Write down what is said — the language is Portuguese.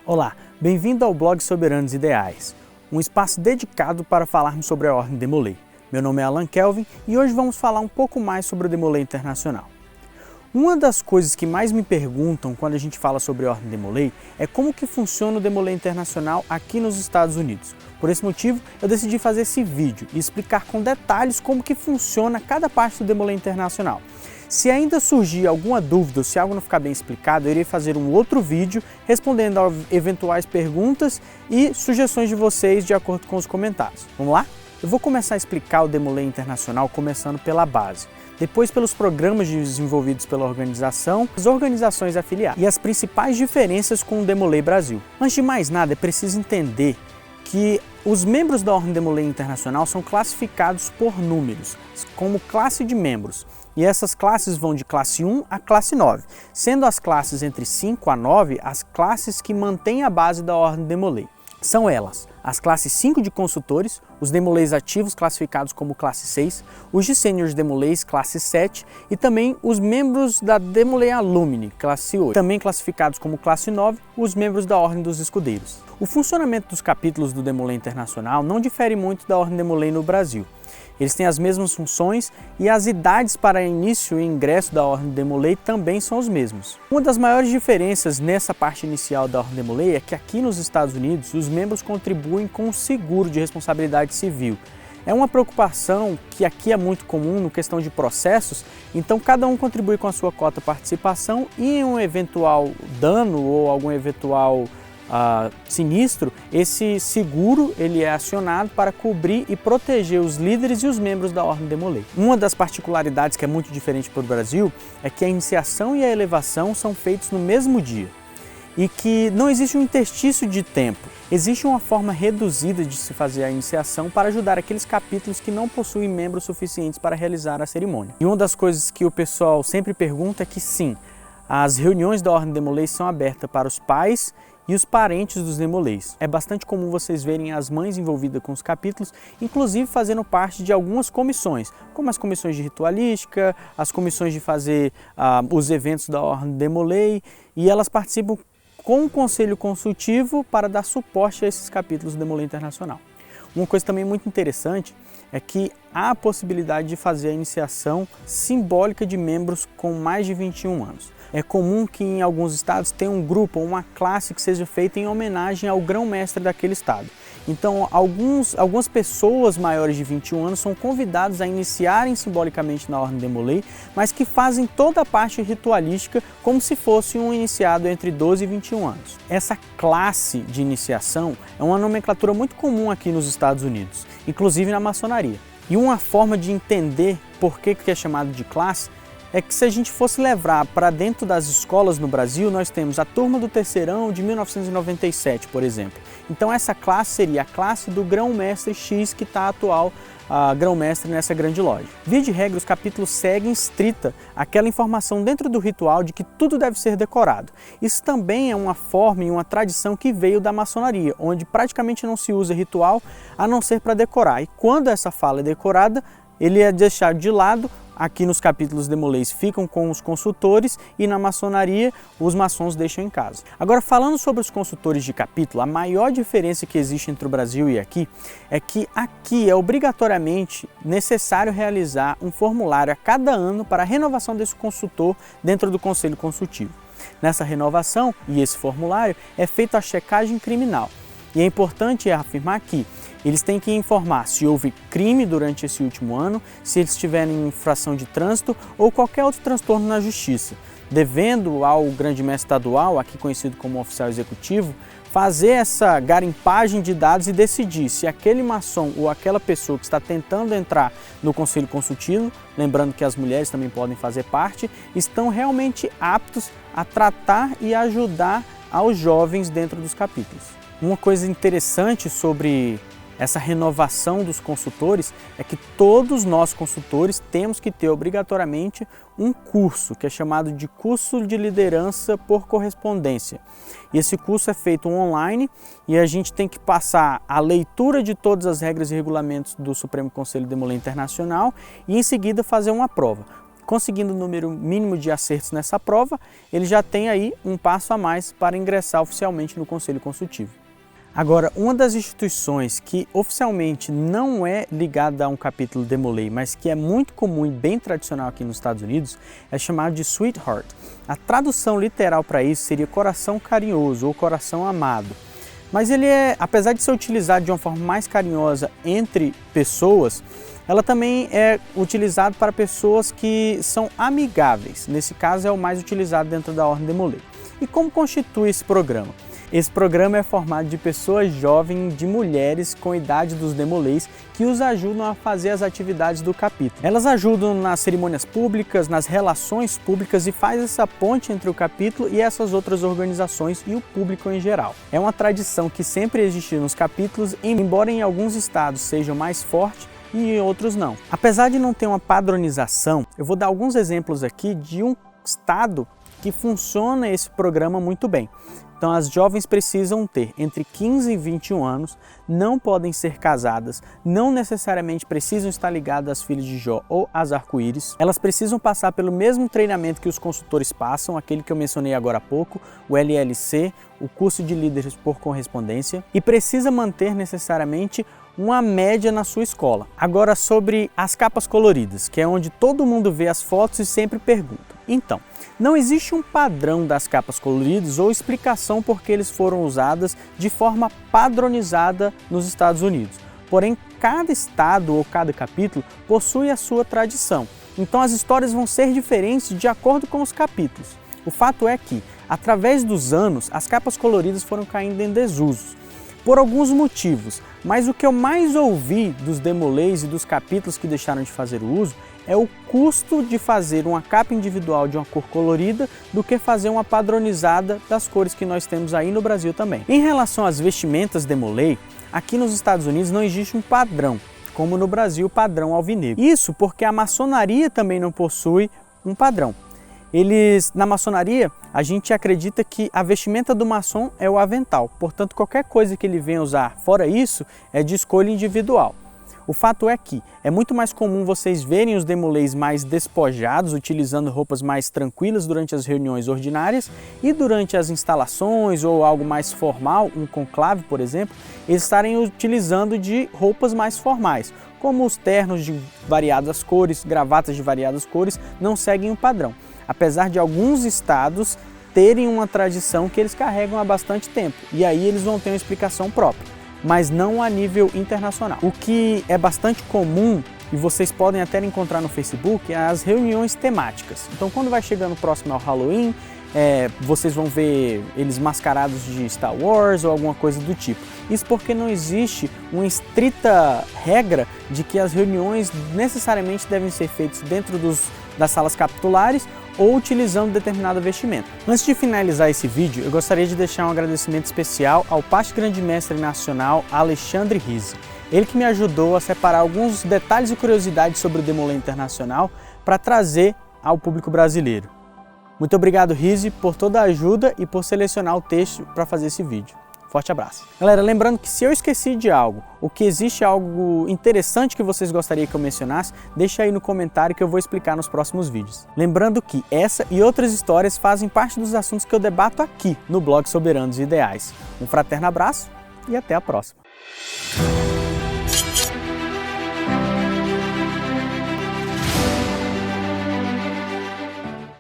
Olá, bem-vindo ao blog Soberanos Ideais, um espaço dedicado para falarmos sobre a Ordem Demolay. Meu nome é Alan Kelvin e hoje vamos falar um pouco mais sobre o Demolay Internacional. Uma das coisas que mais me perguntam quando a gente fala sobre a Ordem Demolay é como que funciona o Demolay Internacional aqui nos Estados Unidos. Por esse motivo, eu decidi fazer esse vídeo e explicar com detalhes como que funciona cada parte do Demolay Internacional. Se ainda surgir alguma dúvida ou se algo não ficar bem explicado, eu irei fazer um outro vídeo respondendo a eventuais perguntas e sugestões de vocês de acordo com os comentários. Vamos lá? Eu vou começar a explicar o Demolay Internacional começando pela base, depois pelos programas desenvolvidos pela organização, as organizações afiliadas e as principais diferenças com o Demolay Brasil. Antes de mais nada, é preciso entender que os membros da Ordem Demolay Internacional são classificados por números, como classe de membros. E essas classes vão de classe 1 a classe 9, sendo as classes entre 5 a 9 as classes que mantêm a base da Ordem Demolay. São elas as classes 5 de consultores, os Demolays ativos classificados como classe 6, os de Seniors Demolays classe 7 e também os membros da Demolay Alumni classe 8, também classificados como classe 9, os membros da Ordem dos Escudeiros. O funcionamento dos capítulos do Demolay Internacional não difere muito da Ordem Demolay no Brasil. Eles têm as mesmas funções e as idades para início e ingresso da Ordem Demolay também são os mesmos. Uma das maiores diferenças nessa parte inicial da Ordem Demolay é que aqui nos Estados Unidos os membros contribuem com o seguro de responsabilidade civil. É uma preocupação que aqui é muito comum no questão de processos, então cada um contribui com a sua cota de participação e em um eventual dano ou algum eventual sinistro, esse seguro ele é acionado para cobrir e proteger os líderes e os membros da Ordem Demolay. Uma das particularidades que é muito diferente para o Brasil é que a iniciação e a elevação são feitos no mesmo dia e que não existe um interstício de tempo. Existe uma forma reduzida de se fazer a iniciação para ajudar aqueles capítulos que não possuem membros suficientes para realizar a cerimônia. E uma das coisas que o pessoal sempre pergunta é que sim, as reuniões da Ordem Demolay são abertas para os pais e os parentes dos Demolays. É bastante comum vocês verem as mães envolvidas com os capítulos, inclusive fazendo parte de algumas comissões, como as comissões de ritualística, as comissões de fazer os eventos da Ordem Demolay, e elas participam com o conselho consultivo para dar suporte a esses capítulos do Demolay Internacional. Uma coisa também muito interessante é que há a possibilidade de fazer a iniciação simbólica de membros com mais de 21 anos. É comum que em alguns estados tenha um grupo ou uma classe que seja feita em homenagem ao grão-mestre daquele estado. Então, algumas pessoas maiores de 21 anos são convidadas a iniciarem simbolicamente na Ordem Demolay, mas que fazem toda a parte ritualística como se fosse um iniciado entre 12 e 21 anos. Essa classe de iniciação é uma nomenclatura muito comum aqui nos Estados Unidos, inclusive na maçonaria. E uma forma de entender por que é chamado de classe é que se a gente fosse levar para dentro das escolas no Brasil, nós temos a turma do terceirão de 1997, por exemplo. Então essa classe seria a classe do grão-mestre X que está atual grão-mestre nessa grande loja. Via de regra, os capítulos seguem estrita aquela informação dentro do ritual de que tudo deve ser decorado. Isso também é uma forma e uma tradição que veio da maçonaria, onde praticamente não se usa ritual a não ser para decorar. E quando essa fala é decorada, ele é deixado de lado. Aqui nos capítulos Demolays ficam com os consultores e na maçonaria os maçons deixam em casa. Agora, falando sobre os consultores de capítulo, a maior diferença que existe entre o Brasil e aqui é que aqui é obrigatoriamente necessário realizar um formulário a cada ano para a renovação desse consultor dentro do Conselho Consultivo. Nessa renovação e esse formulário é feita a checagem criminal. E é importante afirmar que eles têm que informar se houve crime durante esse último ano, se eles tiverem infração de trânsito ou qualquer outro transtorno na justiça, devendo ao grande-mestre estadual, aqui conhecido como oficial executivo, fazer essa garimpagem de dados e decidir se aquele maçom ou aquela pessoa que está tentando entrar no Conselho Consultivo, lembrando que as mulheres também podem fazer parte, estão realmente aptos a tratar e ajudar aos jovens dentro dos capítulos. Uma coisa interessante sobre essa renovação dos consultores é que todos nós consultores temos que ter obrigatoriamente um curso que é chamado de curso de liderança por correspondência. E esse curso é feito online e a gente tem que passar a leitura de todas as regras e regulamentos do Supremo Conselho Demolay Internacional e em seguida fazer uma prova. conseguindo o número mínimo de acertos nessa prova, ele já tem aí um passo a mais para ingressar oficialmente no Conselho Consultivo. Agora, uma das instituições que oficialmente não é ligada a um capítulo Demolei, mas que é muito comum e bem tradicional aqui nos Estados Unidos, é chamado de Sweetheart. A tradução literal para isso seria coração carinhoso ou coração amado. Mas ele apesar de ser utilizado de uma forma mais carinhosa entre pessoas, ela também é utilizada para pessoas que são amigáveis. Nesse caso é o mais utilizado dentro da Ordem Demolei. E como constitui esse programa? Esse programa é formado de pessoas jovens, de mulheres com a idade dos Demoleis, que os ajudam a fazer as atividades do capítulo. Elas ajudam nas cerimônias públicas, nas relações públicas e faz essa ponte entre o capítulo e essas outras organizações e o público em geral. É uma tradição que sempre existiu nos capítulos, embora em alguns estados seja mais forte e em outros não. Apesar de não ter uma padronização, eu vou dar alguns exemplos aqui de um estado que funciona esse programa muito bem. Então as jovens precisam ter entre 15 e 21 anos, não podem ser casadas, não necessariamente precisam estar ligadas às Filhas de Jó ou às Arco-Íris. Elas precisam passar pelo mesmo treinamento que os consultores passam, aquele que eu mencionei agora há pouco, o LLC, o curso de líderes por correspondência, e precisa manter necessariamente uma média na sua escola. Agora sobre as capas coloridas, que é onde todo mundo vê as fotos e sempre pergunta. Então, não existe um padrão das capas coloridas ou explicação por que eles foram usadas de forma padronizada nos Estados Unidos. Porém, cada estado ou cada capítulo possui a sua tradição. Então as histórias vão ser diferentes de acordo com os capítulos. O fato é que, através dos anos, as capas coloridas foram caindo em desuso. Por alguns motivos, mas o que eu mais ouvi dos Demoleis e dos capítulos que deixaram de fazer o uso é o custo de fazer uma capa individual de uma cor colorida do que fazer uma padronizada das cores que nós temos aí no Brasil também. Em relação às vestimentas Demolei, aqui nos Estados Unidos não existe um padrão, como no Brasil o padrão alvinegro. Isso porque a maçonaria também não possui um padrão. Na maçonaria, a gente acredita que a vestimenta do maçom é o avental, portanto qualquer coisa que ele venha usar fora isso é de escolha individual. O fato é que é muito mais comum vocês verem os Demoleis mais despojados, utilizando roupas mais tranquilas durante as reuniões ordinárias, e durante as instalações ou algo mais formal, um conclave, por exemplo, eles estarem utilizando de roupas mais formais, como os ternos de variadas cores, gravatas de variadas cores, não seguem o padrão. Apesar de alguns estados terem uma tradição que eles carregam há bastante tempo, e aí eles vão ter uma explicação própria, mas não a nível internacional. O que é bastante comum, e vocês podem até encontrar no Facebook, é as reuniões temáticas. Então quando vai chegando próximo ao Halloween, vocês vão ver eles mascarados de Star Wars ou alguma coisa do tipo. Isso porque não existe uma estrita regra de que as reuniões necessariamente devem ser feitas dentro das salas capitulares ou utilizando determinado vestimento. Antes de finalizar esse vídeo, eu gostaria de deixar um agradecimento especial ao Paste Grande Mestre Nacional Alexandre Rizzi. Ele que me ajudou a separar alguns detalhes e curiosidades sobre o Demolei Internacional para trazer ao público brasileiro. Muito obrigado, Rizzi, por toda a ajuda e por selecionar o texto para fazer esse vídeo. Forte abraço. Galera, lembrando que se eu esqueci de algo, ou que existe algo interessante que vocês gostariam que eu mencionasse, deixa aí no comentário que eu vou explicar nos próximos vídeos. Lembrando que essa e outras histórias fazem parte dos assuntos que eu debato aqui no blog Soberanos Ideais. Um fraterno abraço e até a próxima.